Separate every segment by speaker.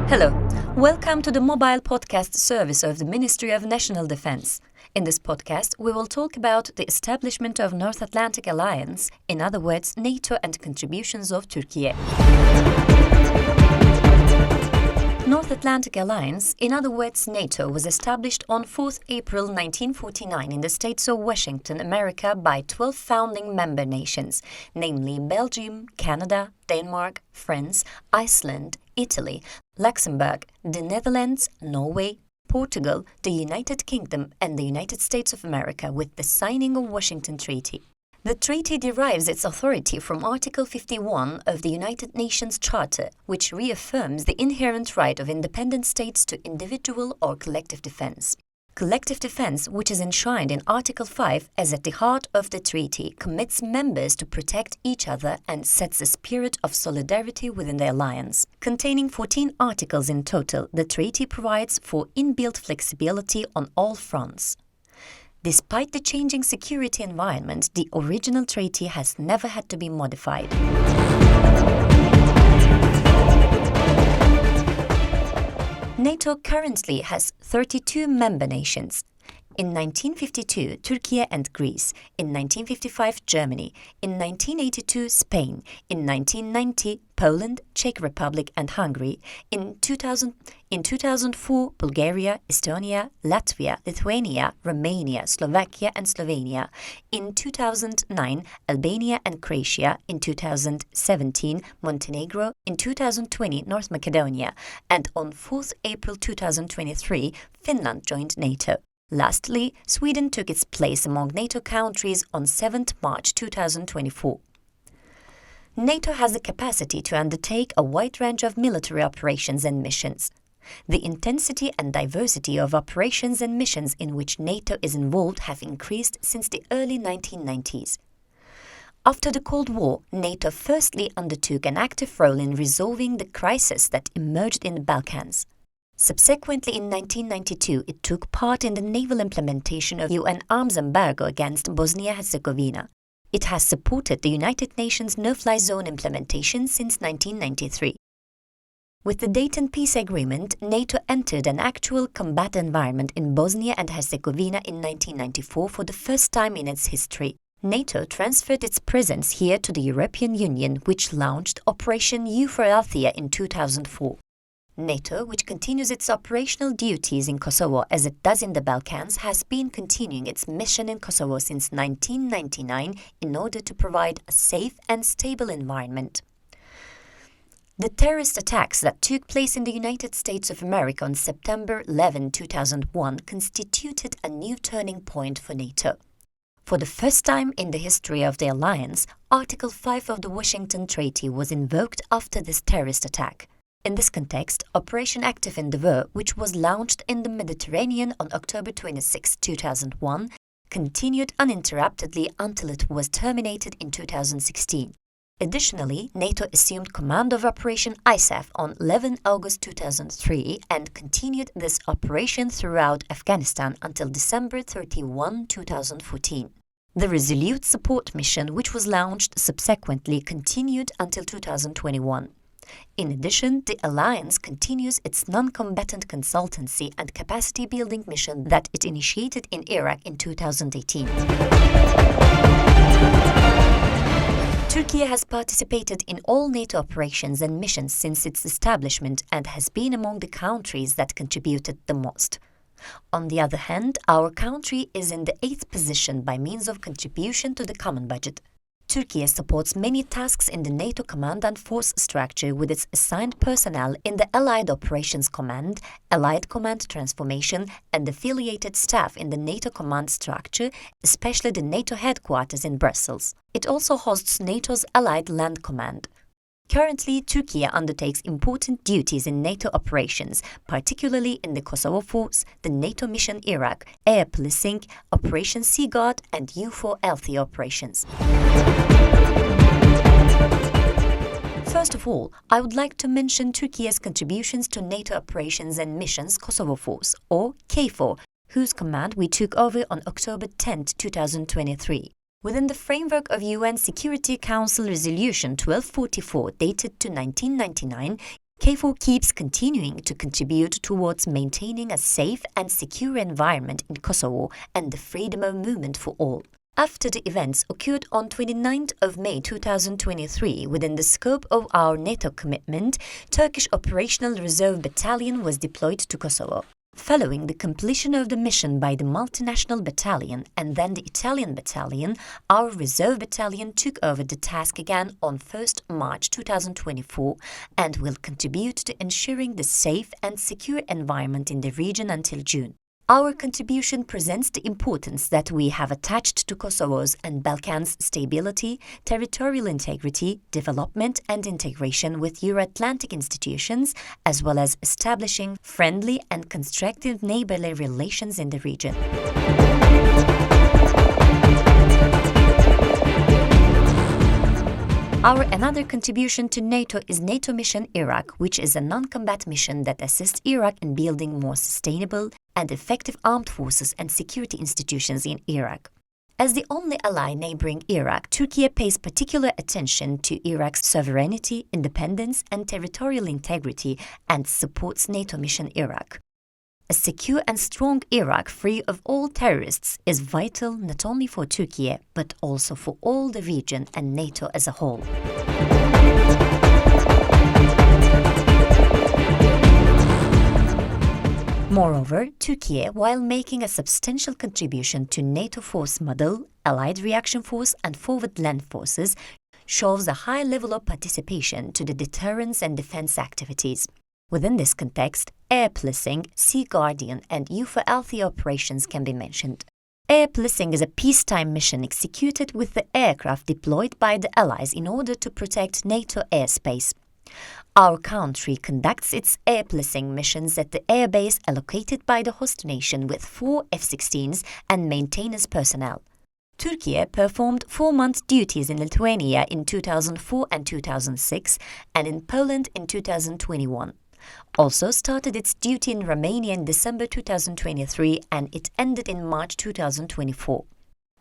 Speaker 1: Hello, welcome to the mobile podcast service of the Ministry of National Defense. In this podcast, we will talk about the establishment of North Atlantic Alliance, in other words, NATO, and contributions of Turkey. North Atlantic Alliance, in other words NATO, was established on 4th April 1949 in the states of Washington, America by 12 founding member nations, namely Belgium, Canada, Denmark, France, Iceland, Italy, Luxembourg, the Netherlands, Norway, Portugal, the United Kingdom, and the United States of America with the signing of Washington Treaty. The treaty derives its authority from Article 51 of the United Nations Charter, which reaffirms the inherent right of independent states to individual or collective defense. Collective defense, which is enshrined in Article 5 as at the heart of the treaty, commits members to protect each other and sets a spirit of solidarity within the alliance. Containing 14 articles in total, the treaty provides for inbuilt flexibility on all fronts. Despite the changing security environment, the original treaty has never had to be modified. NATO currently has 32 member nations. In 1952, Turkey and Greece. In 1955, Germany. In 1982, Spain. In 1990, Poland, Czech Republic, and Hungary. In 2004, Bulgaria, Estonia, Latvia, Lithuania, Romania, Slovakia, and Slovenia. In 2009, Albania and Croatia. In 2017, Montenegro. In 2020, North Macedonia. And on 4th April 2023, Finland joined NATO. Lastly, Sweden took its place among NATO countries on 7th March 2024. NATO has the capacity to undertake a wide range of military operations and missions. The intensity and diversity of operations and missions in which NATO is involved have increased since the early 1990s. After the Cold War, NATO firstly undertook an active role in resolving the crisis that emerged in the Balkans. Subsequently, in 1992, it took part in the naval implementation of UN arms embargo against Bosnia-Herzegovina. It has supported the United Nations no-fly zone implementation since 1993. With the Dayton Peace Agreement, NATO entered an actual combat environment in Bosnia and Herzegovina in 1994 for the first time in its history. NATO transferred its presence here to the European Union, which launched Operation EUFOR Althea in 2004. NATO, which continues its operational duties in Kosovo as it does in the Balkans, has been continuing its mission in Kosovo since 1999 in order to provide a safe and stable environment. The terrorist attacks that took place in the United States of America on September 11, 2001 constituted a new turning point for NATO. For the first time in the history of the alliance, Article 5 of the Washington Treaty was invoked after this terrorist attack. In this context, Operation Active Endeavour, which was launched in the Mediterranean on October 26, 2001, continued uninterruptedly until it was terminated in 2016. Additionally, NATO assumed command of Operation ISAF on 11 August 2003 and continued this operation throughout Afghanistan until December 31, 2014. The Resolute Support Mission, which was launched subsequently, continued until 2021. In addition, the alliance continues its non-combatant consultancy and capacity-building mission that it initiated in Iraq in 2018. Turkey has participated in all NATO operations and missions since its establishment and has been among the countries that contributed the most. On the other hand, our country is in the 8th position by means of contribution to the common budget. Turkey supports many tasks in the NATO command and force structure with its assigned personnel in the Allied Operations Command, Allied Command Transformation, and affiliated staff in the NATO command structure, especially the NATO headquarters in Brussels. It also hosts NATO's Allied Land Command. Currently, Turkey undertakes important duties in NATO operations, particularly in the Kosovo Force, the NATO Mission Iraq, Air Policing, Operation Sea Guard, and EUFOR Althea operations. First of all, I would like to mention Turkey's contributions to NATO operations and missions Kosovo Force, or KFOR, whose command we took over on October 10, 2023. Within the framework of UN Security Council Resolution 1244 dated to 1999, KFOR keeps continuing to contribute towards maintaining a safe and secure environment in Kosovo and the freedom of movement for all. After the events occurred on 29th of May 2023 within the scope of our NATO commitment, Turkish Operational Reserve Battalion was deployed to Kosovo. Following the completion of the mission by the multinational battalion and then the Italian battalion, our reserve battalion took over the task again on 1st March 2024 and will contribute to ensuring the safe and secure environment in the region until June. Our contribution presents the importance that we have attached to Kosovo's and Balkans' stability, territorial integrity, development and integration with Euro-Atlantic institutions, as well as establishing friendly and constructive neighborly relations in the region. Our another contribution to NATO is NATO Mission Iraq, which is a non-combat mission that assists Iraq in building more sustainable and effective armed forces and security institutions in Iraq. As the only ally neighboring Iraq, Turkey pays particular attention to Iraq's sovereignty, independence, and territorial integrity and supports NATO Mission Iraq. A secure and strong Iraq free of all terrorists is vital not only for Turkey but also for all the region and NATO as a whole. Moreover, Turkey, while making a substantial contribution to NATO force model, Allied Reaction Force and Forward Land Forces, shows a high level of participation to the deterrence and defense activities. Within this context, air policing, Sea Guardian, and U4Althea operations can be mentioned. Air policing is a peacetime mission executed with the aircraft deployed by the Allies in order to protect NATO airspace. Our country conducts its air policing missions at the airbase allocated by the host nation with 4 F-16s and maintenance personnel. Turkey performed 4-month duties in Lithuania in 2004 and 2006 and in Poland in 2021. Also started its duty in Romania in December 2023 and it ended in March 2024.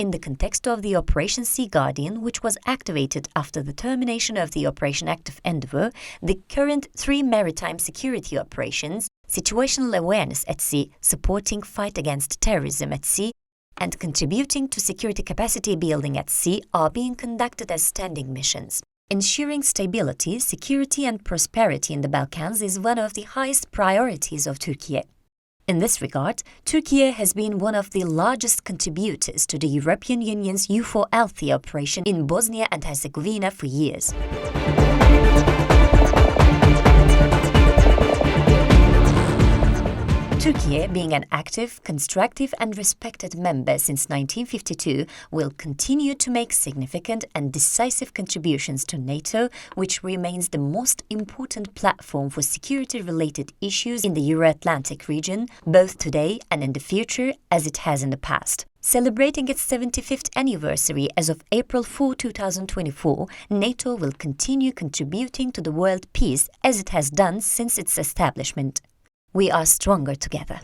Speaker 1: In the context of the Operation Sea Guardian, which was activated after the termination of the Operation Active Endeavour, the current 3 maritime security operations, situational awareness at sea, supporting fight against terrorism at sea, and contributing to security capacity building at sea are being conducted as standing missions. Ensuring stability, security and prosperity in the Balkans is one of the highest priorities of Turkey. In this regard, Turkey has been one of the largest contributors to the European Union's U4Althea operation in Bosnia and Herzegovina for years. Turkey, being an active, constructive and respected member since 1952, will continue to make significant and decisive contributions to NATO, which remains the most important platform for security-related issues in the Euro-Atlantic region, both today and in the future, as it has in the past. Celebrating its 75th anniversary as of April 4, 2024, NATO will continue contributing to the world peace as it has done since its establishment. We are stronger together.